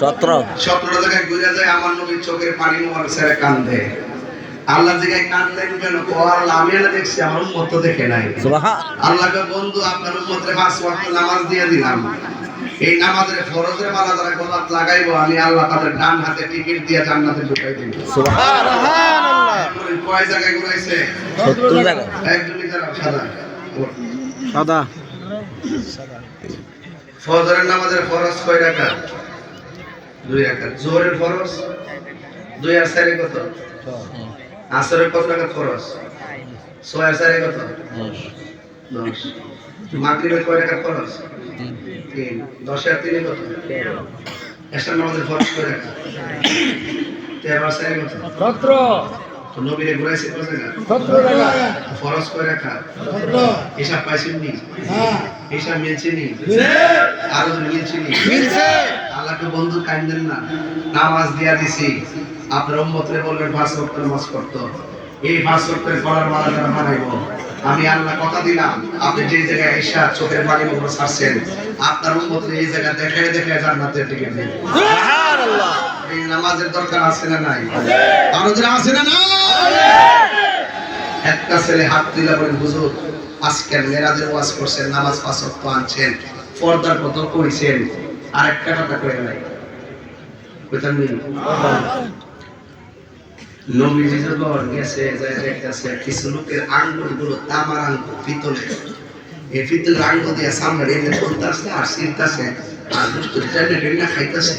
17 জায়গায় ঘুরে যায় আমার নবীর চোখের পানি মোবারক ছেড়ে কান্দে। আল্লাহ জায়গায় কান্দলেন কেন? আল্লাহ আমি না দেখছি, আমার উম্মত তো দেখে নাই। আল্লাহকে বন্ধু আপনার উম্মতের 5 ওয়াক্ত নামাজ দিয়ে দিলাম, এই নামাজের ফরজের মালা যারা গলাত লাগাইবো আমি আল্লাহ তাদের ডান হাতে টিকিট দিয়ে জান্নাতে ঢুকাই দেব। সুবহানাল্লাহ। কয় জায়গায় ঘুরাইছে? 70 জায়গা। একদমই সাদা সাদা। ফজরের নামাজের ফরজ কয় রাকাত? 2 রাকাত। জোহরের ফরজ 2 আর 4 কত? আসরের কত রাকাত ফরজ? 6 আর 4 কত? 10। মাগরিবের কয় রাকাত ফরজ? 3। 10 আর 3 কত? 13। এশার নামাজের ফরজ কয় রাকাত? 13 আর 4 কত? 17। তো নবীরে ঘুরাইছে কত রাকাত? 17 রাকাত। ফরজ কয় রাকাত? 17। হিসাব পাইছেন নি? হ্যাঁ। হিসাব মিলছে নি? মিলছে। আরো মিলছে নি? মিলছে। আল্লাহকে বন্ধু কাইন্দেন না, নামাজ দিয়া দিছি, আপনার উম্মতরে বলবেন 5 ওয়াক্ত নামাজ পড়তো, এই 5 ওয়াক্তের পড়ার মালা যারা বানাইবো, আমি আল্লাহ কথা দিলাম আপনি যে জায়গায় ঈশা চোখের পানি মুখ ছাড়ছেন আপনার উম্মতরে এই জায়গা দেখায় দেখায় জান্নাতের টিকিট দিবেন। সুবহানাল্লাহ। এই নামাজের দরকার আছে না নাই? আরো যারা আছে না নাই? একটা ছেলে হাত তুলে বলেন হুজুর আজকে মেরাজের ওয়াজ করছেন, নামাজ 5 ওয়াক্ত আনছেন, পর্দার কত কইছেন, আরেকটা কথা কইরা নাই কইতাম নি নবীজি যখন গেছে যায় দেখতেছে কিছু লোকের আঙ্গুলগুলো তামার আঙ্গুল পিতলের, এই পিতলের আঙ্গুল দিয়ে সামনে রেখে চলতেছে আর ছিলতেছে আর দুষ্ট টেনে টেনে খাইতেছে।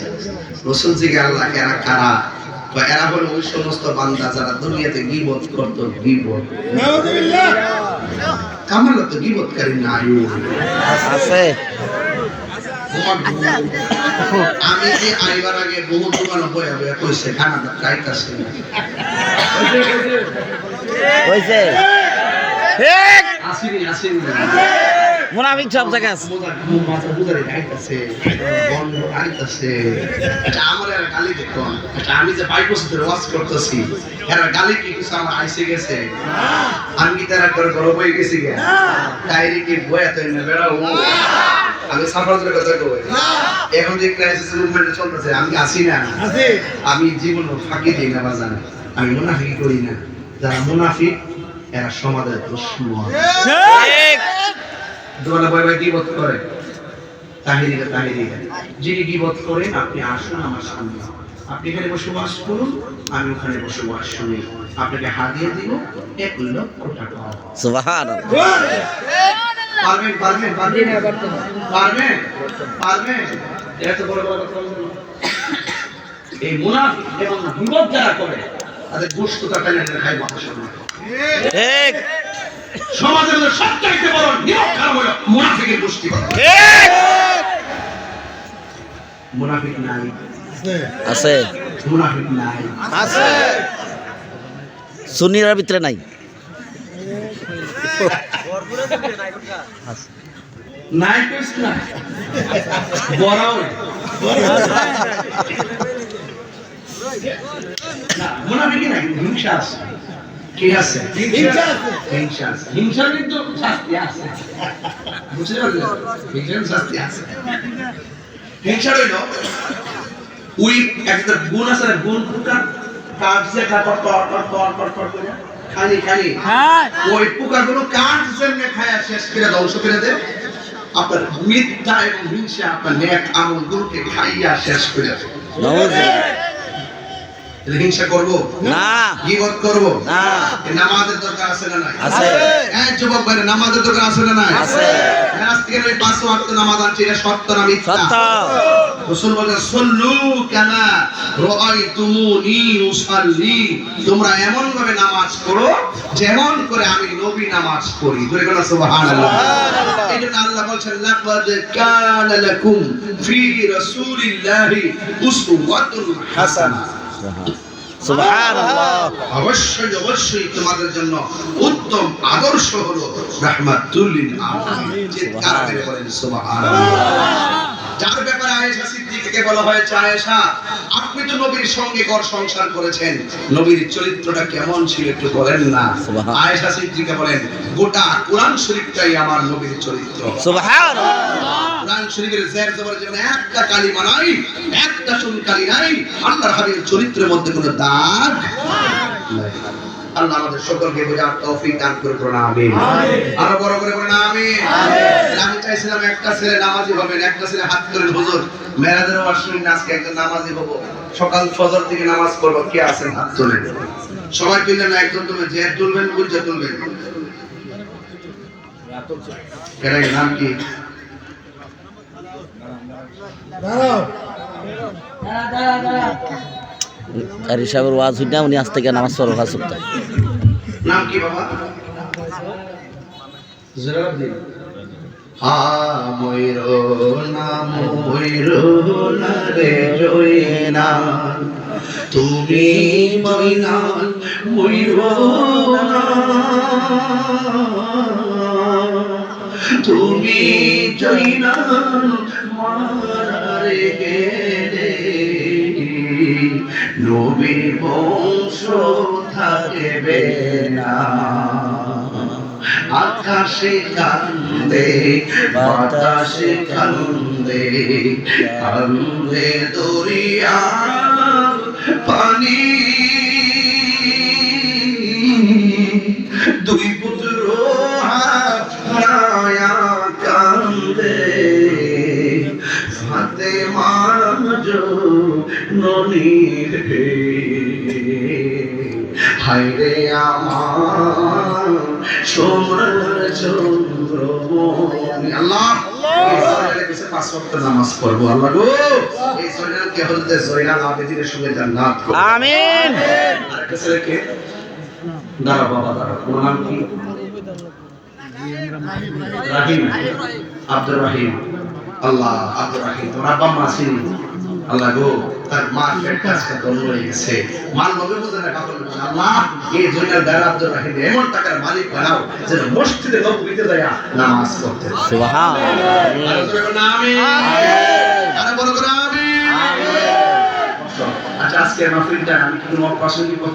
রাসূল জি আল্লাহ এরা কারা? বা এরা হলো ওই সমস্ত বান্দা যারা দুনিয়াতে গীবত করতো। গীবত নাউযুবিল্লাহ। কামাল তো গীবতকারী নাই আছে। আমি যে আইবার আগে বহু দোকানে বয়া বয়া কইছে কানাডা খাইতাছে কইছে ঠিক আসিনি মুনাফিক সব জায়গা আছে মাথা বুঝারে খাইতাছে বন্ধ খাইতাছে। এটা আমার এর গালি দেখুন, এটা আমি যে 5 বছর ধরে ওয়াজ করতেছি এর গালি কি কিছু আমার আইছে গেছে? আমি তার করে গরম হয়ে গেছি গা ডাইরি কি বয়া তো না বেড়াও। আমি সাফারের কথা কই এখন যে ক্রাইসিস মুভমেন্ট চলতেছে আমি আসি না, আমি জীবন ফাঁকি দিই না বাজান, আমি মুনাফিকি করি না। যারা মুনাফিক এরা সমাজের দুশমন। ঠিক। দোলা ভাই ভাই গীবত করে তাহিরিরা যিনি গীবত করেন আপনি আসুন আমার সামনে, আপনি এখানে বসে ওয়াজ করুন, আমি ওখানে বসে ওয়াজ শুনি, আপনাকে হাদিয়া দিব 1 লক্ষ টাকা। সুবহানাল্লাহ। পারবেন এত বড় বড় কথা বলবেন। এই মুনাফিক এবং গীবত যারা করে তাদের গোশতটা টেনে খায় মাথা সামনে। ঠিক। সমাজের মধ্যে সবচাইতে বড় নিরক্ষর হলো মুনাফিকের গোষ্ঠী। ঠিক। মুনাফিক নাই আছে? মুনাফিক নাই আছে? সুন্নির ভিতরে নাই নাই কইছ না বড়াও না মুনাফিক নাই, হিংসা আছে। কি আছে? হিংসা আছে। হিংসার কিন্তু শাস্তি আছে, বুঝতে পারলেন? হিংসার শাস্তি আছে। হিংসা হইল ওই একটা গুণ আছে না, গুণ পোকা কাজ যে খাবার করে খালি ওই পোকাগুলো কাজ যেমনি খায় শেষ করে ধ্বংস করে দেয়। আপনার মিথ্যা এবং হিংসা আপনার নেক আমলগুলোকে খাইয়া শেষ করে দেয়। হিংসা করবো না, গীবত করবো না। নামাজের দরকার আছে না নাই? আছে। এই যুবক ভাই নামাজের দরকার আছে না নাই? আছে। আজকে ওই 5 ওয়াক্ত নামাজ আছে, এটা সত্য না মিথ্যা? সত্য। রাসূল বলেন সাল্লু কামা রাআইতুমুনি উসাল্লি, তোমরা এমন ভাবে নামাজ পড়ো যেমন করে আমি নবী নামাজ পড়ি। ধরে বলো সুবহানাল্লাহ। এইজন্য আল্লাহ বলেন লাকাদ কানা লাকুম ফি রাসূলিল্লাহি উসওয়াতুন হাসানাহ। সুবহানাল্লাহ। অবশ্যই তোমাদের জন্য উত্তম আদর্শ হলো রাহমাতুল লিল আলামিন। চিৎকার করে বলেন সুবহানাল্লাহ। যার ব্যাপারে আয়েশা সিদ্দিকাকে বলা হয়েছে, আয়েশা আপনি তো নবীর সঙ্গে ঘর সংসার করেছেন, নবীর চরিত্রটা কেমন ছিল একটু বলেন না। আয়েশা সিদ্দিকা বলেন, গোটা কোরআন শরীফটাই আমার নবীর চরিত্র। সুবহানাল্লাহ। কোরআন শরীফের জের জবর যেমন একটা কালিমা নাই, একটা শুন কালি নাই, আল্লাহর হাবিবের চরিত্রের মধ্যে কোনো দাগ নাই। আল্লাহ আমাদের সকলকে বোঝার তৌফিক দান করে করুন, আমিন। আরো বড় করে বলেন আমিন। আমি চাইছিলাম একটা ছেলে নামাজি হবেন, একটা ছেলে হাত তুলেন, হুজুর মেরাজের ওয়াজ শুনলে আজকে একজন নামাজি হব, সকাল ফজর থেকে নামাজ পড়ব, কে আছেন হাত তুলেন। সবাই তুললেন না, একজন তুলবেন, যে তুলবেন বুঝে তুলবেন। এর নাম কি? কারি সাহেবের ওয়াজ হইনা উনি আজ থেকে নামাজ পড়ার কাজ করতেন। নাম কি বাবা? জরাবদ্দিন। ময়ূর নাম ময়ূর না রে জয়না, তুমি ময়না ময়ূর না, তুমি জয়না মারে গেলে নবীর বংশ থাকবে না। আকাশে কান্দে বাতাসে কান্দে, কান্দে দরিয়া পানি, দুই পুত্র হারায়া কান্দে, ফাতেমা জননীর হায়রে আমার সোনার চন্দ্রমণি। আল্লাহ এই সয়নালের কাছে 5 ওয়াক্ত নামাজ পড়বো। আল্লাহ গো এই সয়নালকে হযরত জয়নাল আবেদীনের সঙ্গে জান্নাত করো, আমিন। আরেকটা ছেলেকে দাঁড়া বাবা দাঁড়া, ওর নাম কি? রাহিম, আব্দুর রাহিম। আল্লাহ আব্দুর রাহিম, তোর আব্বা মা আছেন? আল্লাহ গো তার মা পেটটা আজকে দল হয়ে গেছে, মান নবে বুঝে না কাপড়। আল্লাহ এই জয়নাল দাঁড়া আব্দুর রাহিম এমন টাকার মালিক বানাও যেন মসজিদে নববীতে যায় নামাজ পড়তে। সুবহানাল্লাহ। আমিন। আরে বড় করে আমিন। আচ্ছা আজকে মাহফিলটা আমি কি কোনো অপ্রাসঙ্গিক